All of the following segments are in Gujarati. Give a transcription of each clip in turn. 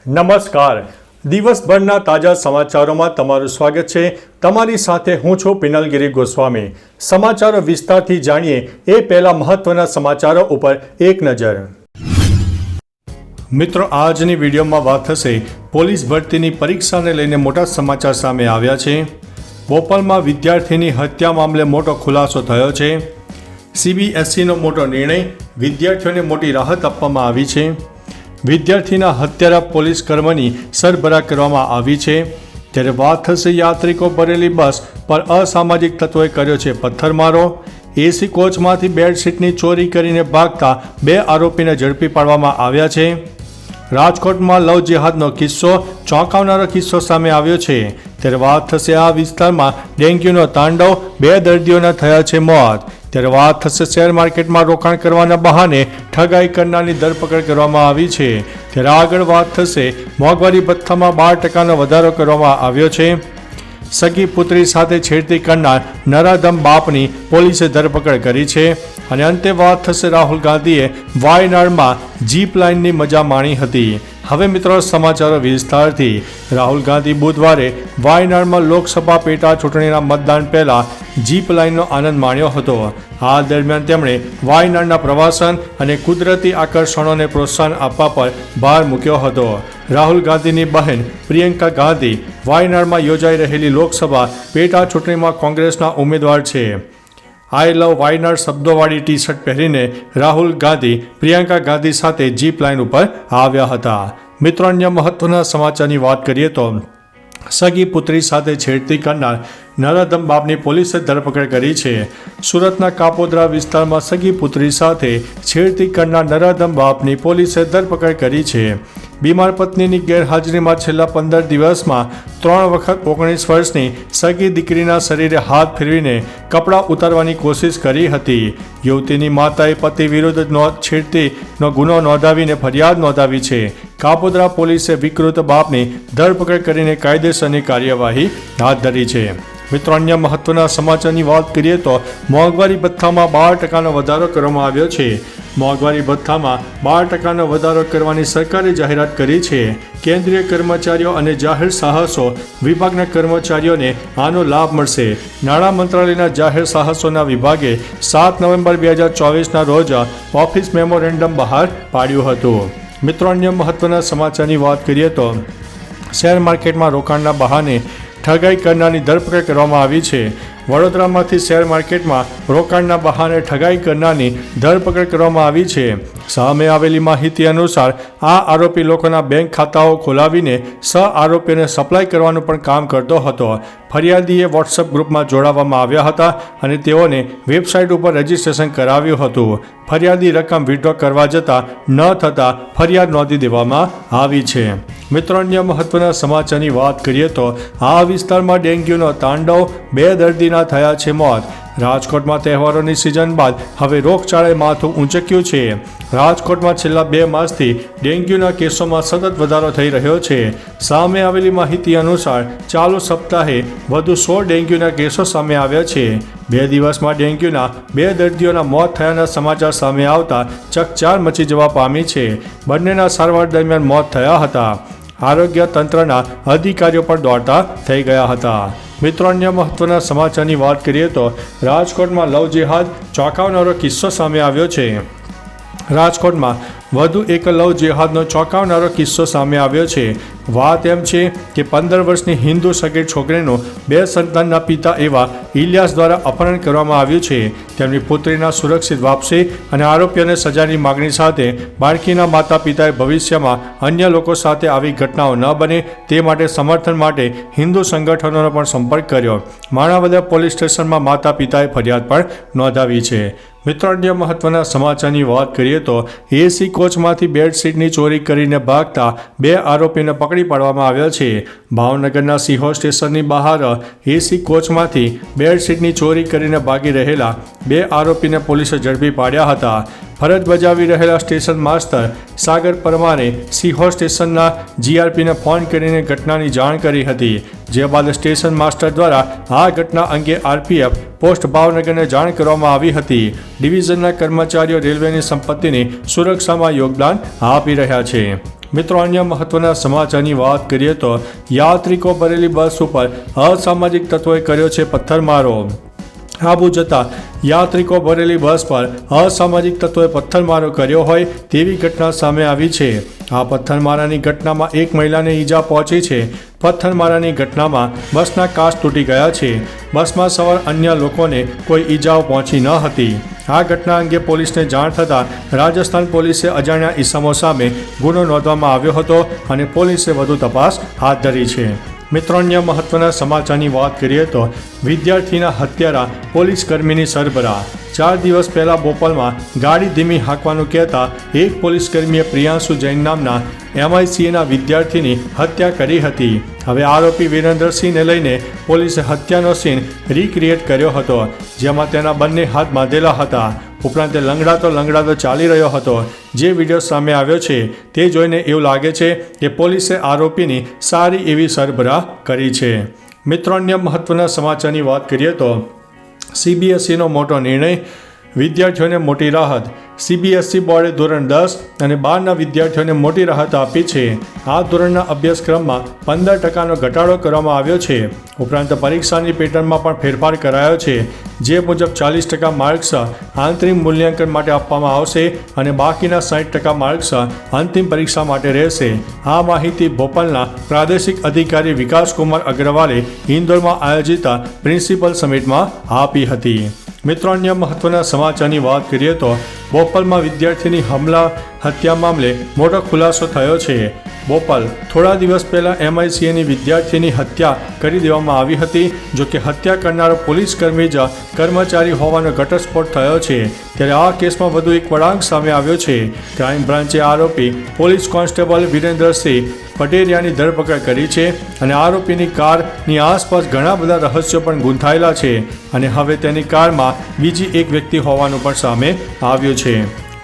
નમસ્કાર. દિવસભરના તાજા સમાચારોમાં તમારું સ્વાગત છે. તમારી સાથે હું છું પિનલગીરી ગોસ્વામી. સમાચારો વિસ્તારથી જાણીએ એ પહેલા મહત્વના સમાચારો ઉપર એક નજર. મિત્રો, આજની વિડીયોમાં વાત થશે પોલીસ ભરતીની પરીક્ષાને લઈને મોટા સમાચાર સામે આવ્યા છે. બોપલમાં વિદ્યાર્થીની હત્યા મામલે મોટો ખુલાસો થયો છે. CBSEનો મોટો નિર્ણય, વિદ્યાર્થીઓને મોટી રાહત આપવામાં આવી છે. વિદ્યાર્થીના હત્યારા પોલીસ કર્મીની સરભરા કરવામાં આવી છે. ત્યારે વાત થશે યાત્રિકો ભરેલી બસ પર અસામાજિક તત્વોએ કર્યો છે પથ્થરમારો. એસી કોચમાંથી બેડશીટની ચોરી કરીને ભાગતા 2 આરોપીને ઝડપી પાડવામાં આવ્યા છે. રાજકોટમાં લવ જેહાદનો કિસ્સો, ચોંકાવનારો કિસ્સો સામે આવ્યો છે. ત્યારે વાત થશે આ વિસ્તારમાં ડેન્ગ્યુનો તાંડવ, 2 દર્દીઓના થયા છે મોત. ત્યારે વાત થશે શેર માર્કેટમાં રોકાણ કરવાના બહાને ઠગાઈ કરનારની ધરપકડ કરવામાં આવી છે. ત્યારે આગળ વાત થશે મોંઘવારી ભથ્થામાં 12% વધારો કરવામાં આવ્યો છે. સગી પુત્રી સાથે છેડતી કરનાર નરાધમ બાપની પોલીસે ધરપકડ કરી છે. અને અંતે વાત થશે રાહુલ ગાંધીએ વાયનાડમાં જીપ લાઇનની મજા માણી હતી. હવે મિત્રો સમાચારો વિસ્તારથી. રાહુલ ગાંધી બુધવારે વાયનાડમાં લોકસભા પેટા ચૂંટણીના મતદાન પહેલા જીપ લાઇનનો આનંદ માણ્યો હતો. આ દરમિયાન તેમણે વાયનાડના પ્રવાસન અને કુદરતી આકર્ષણોને પ્રોત્સાહન આપવા પર ભાર મૂક્યો હતો. રાહુલ ગાંધીની બહેન પ્રિયંકા ગાંધી વાયનાડમાં યોજાઈ રહેલી લોકસભા પેટા ચૂંટણીમાં કોંગ્રેસના ઉમેદવાર છે. આઈ લવ વાયનાડ શબ્દોવાળી ટી-શર્ટ પહેરીને રાહુલ ગાંધી પ્રિયંકા ગાંધી સાથે જીપ લાઇન ઉપર આવ્યા હતા. મિત્રો, અન્ય મહત્વના સમાચારની વાત કરીએ તો સગી પુત્રી સાથે છેડતી કરનાર નરાધમ બાપની પોલીસે ધરપકડ કરી છે. સુરતના કાપોદ્રા વિસ્તારમાં સગી પુત્રી સાથે છેડતી કરનાર નરાધમ બાપની પોલીસે ધરપકડ કરી છે. બીમાર પત્નીની ગેરહાજરીમાં છેલ્લા 15 દિવસમાં 3 વખત 19 વર્ષની સગી દીકરીના શરીરે હાથ ફેરવીને કપડાં ઉતારવાની કોશિશ કરી હતી. યુવતીની માતાએ પતિ વિરુદ્ધ છેડતીનો ગુનો નોંધાવીને ફરિયાદ નોંધાવી છે. કાપોદ્રા પોલીસે વિકૃત બાપની ધરપકડ કરીને કાયદેસરની કાર્યવાહી હાથ ધરી છે. મિત્રો, અન્ય મહત્વના સમાચારની વાત કરીએ તો મોંઘવારી ભથ્થામાં 12%નો વધારો કરવામાં આવ્યો છે. મોંઘવારી ભથ્થામાં 12%નો વધારો કરવાની સરકારે જાહેરાત કરી છે. કેન્દ્રીય કર્મચારીઓ અને જાહેર સાહસો વિભાગના કર્મચારીઓને આનો લાભ મળશે. નાણાં મંત્રાલયના જાહેર સાહસોના વિભાગે 7 નવેમ્બર 2024ના રોજ ઓફિસ મેમોરેન્ડમ બહાર પાડ્યું હતું. મિત્રો, અન્ય મહત્વના સમાચારની વાત કરીએ તો શેર માર્કેટમાં રોકાણના બહાને ઠગાઈ કરનારની ધરપકડ કરવામાં આવી છે. વડોદરામાંથી શેર માર્કેટમાં રોકાણના બહાને ઠગાઈ કરનારની ધરપકડ કરવામાં આવી છે. સામે આવેલી માહિતી અનુસાર આ આરોપી લોકોના બેંક ખાતાઓ ખોલાવીને આરોપીઓને સપ્લાય કરવાનું પણ કામ કરતો હતો. ફરિયાદીએ વોટ્સએપ ગ્રુપમાં જોડાવામાં આવ્યા હતા અને તેઓને વેબસાઇટ ઉપર રજીસ્ટ્રેશન કરાવ્યું હતું. ફરિયાદી રકમ વિડ્રો કરવા જતાં ન થતાં ફરિયાદ નોંધી દેવામાં આવી છે. મિત્રો, અન્ય મહત્વના સમાચારની વાત કરીએ તો આ વિસ્તારમાં ડેન્ગ્યુનો તાંડવ, 2 દર્દીના થયા છે મોત. રાજકોટમાં તહેવારોની સિઝન બાદ હવે રોગચાળાએ માથું ઊંચક્યું છે. રાજકોટમાં છેલ્લા 2 માસથી ડેન્ગ્યુના કેસોમાં સતત વધારો થઈ રહ્યો છે. સામે આવેલી માહિતી અનુસાર ચાલુ સપ્તાહે વધુ 100 ડેન્ગ્યુના કેસો સામે આવ્યા છે. 2 દિવસમાં ડેન્ગ્યુના 2 દર્દીઓના મોત થયાના સમાચાર સામે આવતા ચકચાર મચી જવા પામી છે. બંનેના સારવાર દરમિયાન મોત થયા હતા. આરોગ્ય તંત્રના અધિકારીઓ પણ દોડતા થઈ ગયા હતા. મિત્રો, અન્ય મહત્વના સમાચારની વાત કરીએ તો રાજકોટમાં લવ જેહાદ, ચોંકાવનારો કિસ્સો સામે આવ્યો છે. રાજકોટમાં વધુ એક લવ જેહાદનો ચોંકાવનારો કિસ્સો સામે આવ્યો છે. વાત એમ છે કે 15 વર્ષની હિન્દુ સગીર છોકરીનું 2 સંતાનના પિતા એવા ઇલિયાસ દ્વારા અપહરણ કરવામાં આવ્યું છે. તેમની પુત્રીના સુરક્ષિત વાપસી અને આરોપીઓને સજાની માગણી સાથે બાળકીના માતા પિતાએ ભવિષ્યમાં અન્ય લોકો સાથે આવી ઘટનાઓ ન બને તે માટે સમર્થન માટે હિન્દુ સંગઠનોનો પણ સંપર્ક કર્યો. માણાવદર પોલીસ સ્ટેશનમાં માતા પિતાએ ફરિયાદ પણ નોંધાવી છે. મિત્રો, અન્ય મહત્વના સમાચારની વાત કરીએ તો એસી કોચમાંથી બેડશીટની ચોરી કરીને ભાગતા 2 આરોપીને પકડી પાડવામાં આવ્યા છે. ભાવનગરના સિહોર સ્ટેશનની બહાર એસી કોચમાંથી બેડશીટની ચોરી કરીને ભાગી રહેલા 2 આરોપીને પોલીસે ઝડપી પાડ્યા હતા. ફરજ બજાવી રહેલા સ્ટેશન માસ્ટર સાગર પરમારે સિહોર સ્ટેશનના જીઆરપીને ફોન કરીને ઘટનાની જાણ કરી હતી. જે બાદ સ્ટેશન માસ્ટર દ્વારા આ ઘટના અંગે આરપીએફ પોસ્ટ ભાવનગરને જાણ કરવામાં આવી હતી. ડિવિઝનના કર્મચારીઓ રેલવેની સંપત્તિની સુરક્ષામાં યોગદાન આપી રહ્યા છે. મિત્રો, અન્ય મહત્વના સમાચારની વાત કરીએ તો યાત્રિકો ભરેલી બસ ઉપર અસામાજિક તત્વોએ કર્યો છે પથ્થરમારો. આબુ જતા યાત્રિકો ભરેલી બસ પર અસામાજિક તત્વોએ પથ્થરમારો કર્યો હોય તેવી ઘટના સામે આવી છે. આ પથ્થરમારાની ઘટનામાં એક મહિલાને ઈજા પહોંચી છે. પથ્થરમારાની ઘટનામાં બસના કાચ તૂટી ગયા છે. બસમાં સવાર અન્ય લોકોને કોઈ ઈજાઓ પહોંચી ન હતી. આ ઘટના અંગે પોલીસને જાણ થતાં રાજસ્થાન પોલીસે અજાણ્યા ઈસમો સામે ગુનો નોંધવામાં આવ્યો હતો અને પોલીસે વધુ તપાસ હાથ ધરી છે. મિત્રો, અન્ય મહત્વના સમાચારની વાત કરીએ તો વિદ્યાર્થીના હત્યારા પોલીસ કર્મીની સરબરાહ. 4 દિવસ પહેલા બોપલમાં ગાડી ધીમી હાંકવાનું કહેતા એક પોલીસકર્મીએ પ્રિયાંશુ જૈન નામના MICAના વિદ્યાર્થીની હત્યા કરી હતી. હવે આરોપી વિરેન્દ્રસિંહને લઈને પોલીસે હત્યાનો સીન રિક્રિએટ કર્યો હતો, જેમાં તેના બંને હાથ બાંધેલા હતા. ઉપરાંત તે લંગડાતો ચાલી રહ્યો હતો. જે વિડીયો સામે આવ્યો છે તે જોઈને એવું લાગે છે કે પોલીસે આરોપીની સારી એવી સરબરાહ કરી છે. મિત્રો, અન્ય મહત્વના સમાચારની વાત કરીએ તો CBSEનો મોટો નિર્ણય, વિદ્યાર્થીઓને મોટી રાહત. CBSE બોર્ડે ધોરણ 10 અને 12ના વિદ્યાર્થીઓને મોટી રાહત આપી છે. આ ધોરણના અભ્યાસક્રમમાં 15% ઘટાડો કરવામાં આવ્યો છે. ઉપરાંત પરીક્ષાની પેટર્નમાં પણ ફેરફાર કરાયો છે, જે મુજબ 40% માર્ક્સ આંતરિક મૂલ્યાંકન માટે આપવામાં આવશે અને બાકીના 60% માર્ક્સ અંતિમ પરીક્ષા માટે રહેશે. આ માહિતી ભોપાલના પ્રાદેશિક અધિકારી વિકાસકુમાર અગ્રવાલે ઇન્દોરમાં આયોજિત પ્રિન્સિપલ સમિટમાં આપી હતી. મિત્રો, અન્ય મહત્વના સમાચારની વાત કરીએ તો બોપલમાં વિદ્યાર્થીની હત્યા મામલે મોટો ખુલાસો થયો છે. બોપલ થોડા દિવસ પહેલા MICAની વિદ્યાર્થીની હત્યા કરી દેવામાં આવી હતી. જો કે હત્યા કરનારો પોલીસ કર્મી જ કર્મચારી હોવાનો ઘટસ્ફોટ થયો છે. ત્યારે આ કેસમાં વધુ એક વળાંક સામે આવ્યો છે. ક્રાઇમ બ્રાન્ચે આરોપી પોલીસ કોન્સ્ટેબલ વિરેન્દ્રસિંહ પટેરિયાની ધરપકડ કરી છે અને આરોપીની કારની આસપાસ ઘણા બધા રહસ્યો પણ ગૂંથાયેલા છે અને હવે તેની કારમાં બીજી એક વ્યક્તિ હોવાનું પણ સામે આવ્યું છે.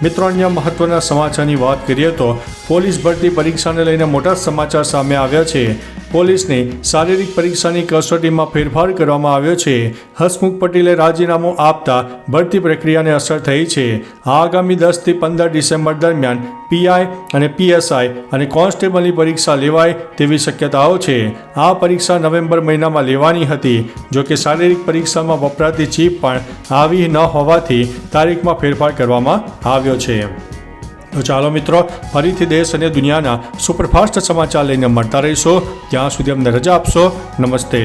મિત્રો, અન્ય મહત્વના સમાચારની વાત કરીએ તો પોલીસ ભરતી પરીક્ષાને લઈને મોટા સમાચાર સામે આવ્યા છે. પોલીસની શારીરિક પરીક્ષાની કસોટીમાં ફેરફાર કરવામાં આવ્યો છે. હસમુખ પટેલે રાજીનામું આપતા ભરતી પ્રક્રિયાને અસર થઈ છે. આગામી 10 થી 15 ડિસેમ્બર દરમિયાન PI અને PSI અને કોન્સ્ટેબલની પરીક્ષા લેવાય તેવી શક્યતાઓ છે. આ પરીક્ષા નવેમ્બર મહિનામાં લેવાની હતી. જો કે શારીરિક પરીક્ષામાં વપરાતી ચીપ પણ આવી ન હોવાથી તારીખમાં ફેરફાર કરવામાં આવ્યો છે. તો ચાલો મિત્રો, ફરીથી દેશ અને દુનિયાના સુપરફાસ્ટ સમાચાર લઈને મળતા રહીશો. ત્યાં સુધી અમને રજા આપશો. નમસ્તે.